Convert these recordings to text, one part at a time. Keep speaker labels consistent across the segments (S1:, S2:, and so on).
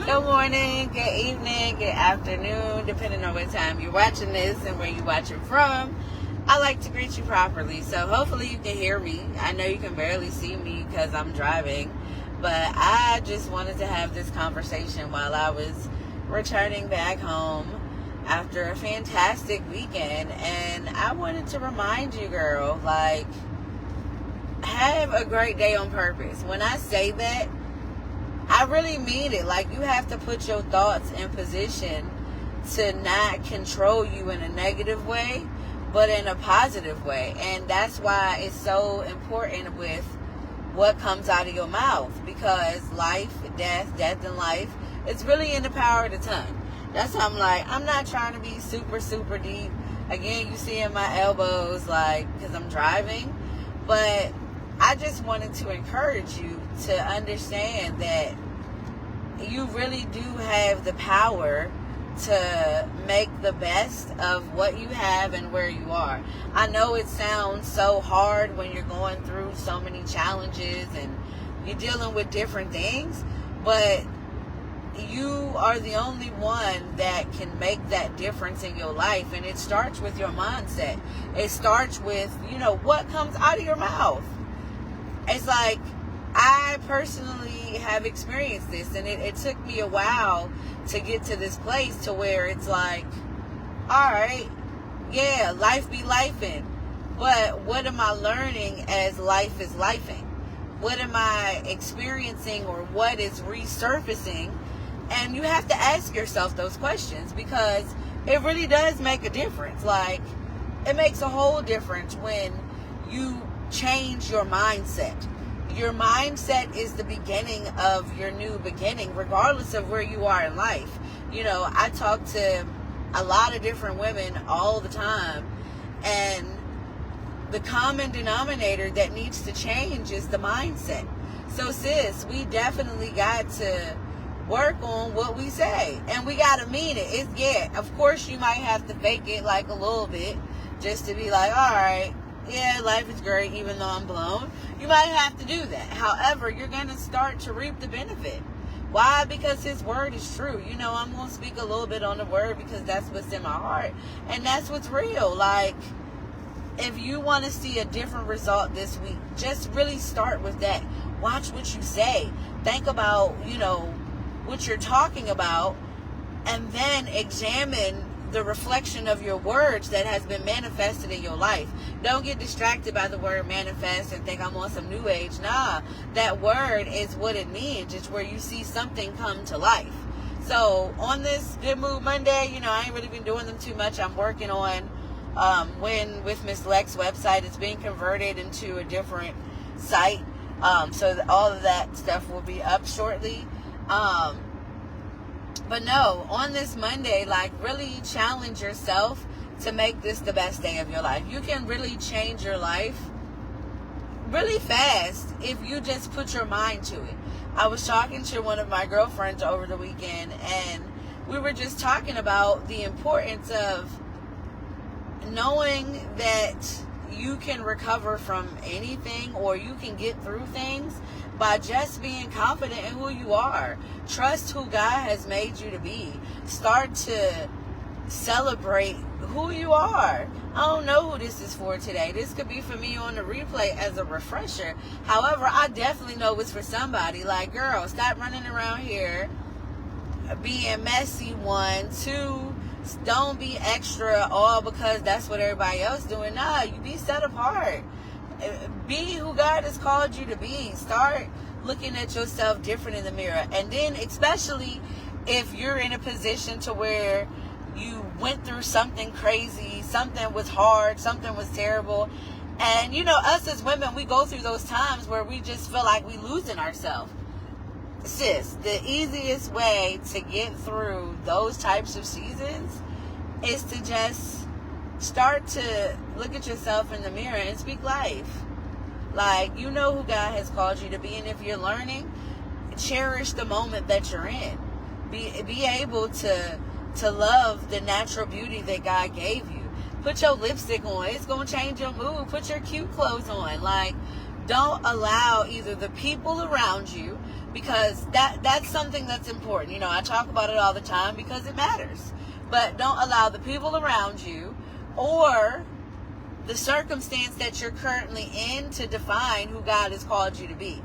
S1: Good morning, good evening, good afternoon, depending on what time you're watching this and where you're watching from. I like to greet you properly, so hopefully you can hear me. I know you can barely see me because I'm driving, but I just wanted to have this conversation while I was returning back home after a fantastic weekend, and I wanted to remind you, girl, like, have a great day on purpose. When I say that, I really mean it. Like, you have to put your thoughts in position to not control you in a negative way, but in a positive way. And that's why it's so important with what comes out of your mouth, because life, death and life, it's really in the power of the tongue. That's why I'm like, I'm not trying to be super, super deep. Again, you see in my elbows, like, because I'm driving. But I just wanted to encourage you to understand that you really do have the power to make the best of what you have and where you are. I know it sounds so hard when you're going through so many challenges and you're dealing with different things, but you are the only one that can make that difference in your life. And it starts with your mindset. It starts with, what comes out of your mouth. It's like, I personally have experienced this, and it took me a while to get to this place to where it's like, all right, yeah, life be lifing, but what am I learning as life is lifing? What am I experiencing, or what is resurfacing? And you have to ask yourself those questions, because it really does make a difference. Like, it makes a whole difference when you change your mindset. Your mindset is the beginning of your new beginning, regardless of where you are in life. I talk to a lot of different women all the time, and the common denominator that needs to change is the mindset. So, sis, we definitely got to work on what we say, and we got to mean it. Of course, you might have to fake it like a little bit just to be like, all right, yeah, life is great, even though I'm blown. You might have to do that. However, you're going to start to reap the benefit. Why? Because his word is true. I'm going to speak a little bit on the word because that's what's in my heart. And that's what's real. Like, if you want to see a different result this week, just really start with that. Watch what you say. Think about, what you're talking about, and then examine the reflection of your words that has been manifested in your life. Don't get distracted by the word manifest and think I'm on some new age. Nah, that word is what it means. It's where you see something come to life. So on this Good Mood Monday, I ain't really been doing them too much. I'm working on when with MsLalexis website, it's being converted into a different site. So all of that stuff will be up shortly. But no, on this Monday, like, really challenge yourself to make this the best day of your life. You can really change your life really fast if you just put your mind to it. I was talking to one of my girlfriends over the weekend, and we were just talking about the importance of knowing that you can recover from anything, or you can get through things by just being confident in who you are. Trust who God has made you to be. Start to celebrate who you are. I don't know who this is for today. This could be for me on the replay as a refresher. However, I definitely know it's for somebody. Like, girl, stop running around here being messy. 1, 2, don't be extra all because that's what everybody else doing. Nah, you be set apart. Be who God has called you to be. Start looking at yourself different in the mirror. And then, especially if you're in a position to where you went through something crazy, something was hard, something was terrible. And, us as women, we go through those times where we just feel like we losing ourselves. Sis, the easiest way to get through those types of seasons is to just start to look at yourself in the mirror and speak life. Like, who God has called you to be. And if you're learning, cherish the moment that you're in. Be able to love the natural beauty that God gave you. Put your lipstick on. It's going to change your mood. Put your cute clothes on. Like, don't allow either the people around you, because that's something that's important. You know, I talk about it all the time because it matters. But don't allow the people around you or the circumstance that you're currently in to define who God has called you to be.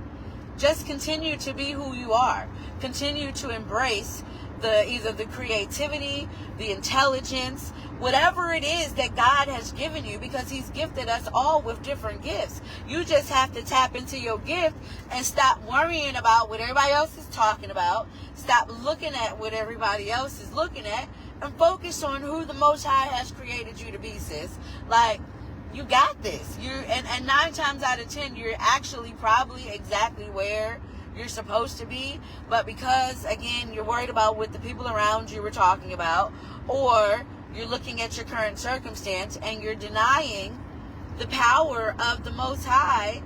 S1: Just continue to be who you are. Continue to embrace either the creativity, the intelligence, whatever it is that God has given you, because he's gifted us all with different gifts. You just have to tap into your gift and stop worrying about what everybody else is talking about. Stop looking at what everybody else is looking at and focus on who the Most High has created you to be, sis. Like, you got this. And 9 times out of 10, you're actually probably exactly where you're supposed to be. But because, again, you're worried about what the people around you were talking about, or you're looking at your current circumstance and you're denying the power of the Most High,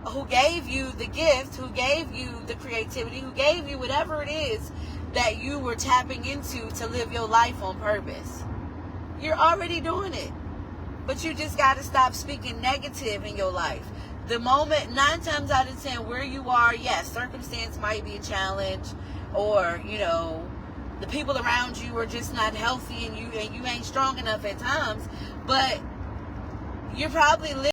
S1: who gave you the gift, who gave you the creativity, who gave you whatever it is that you were tapping into to live your life on purpose. You're already doing it. But you just got to stop speaking negative in your life. The moment, 9 times out of 10, where you are, yes, circumstance might be a challenge, or, you know, the people around you are just not healthy and you ain't strong enough at times, but you're probably living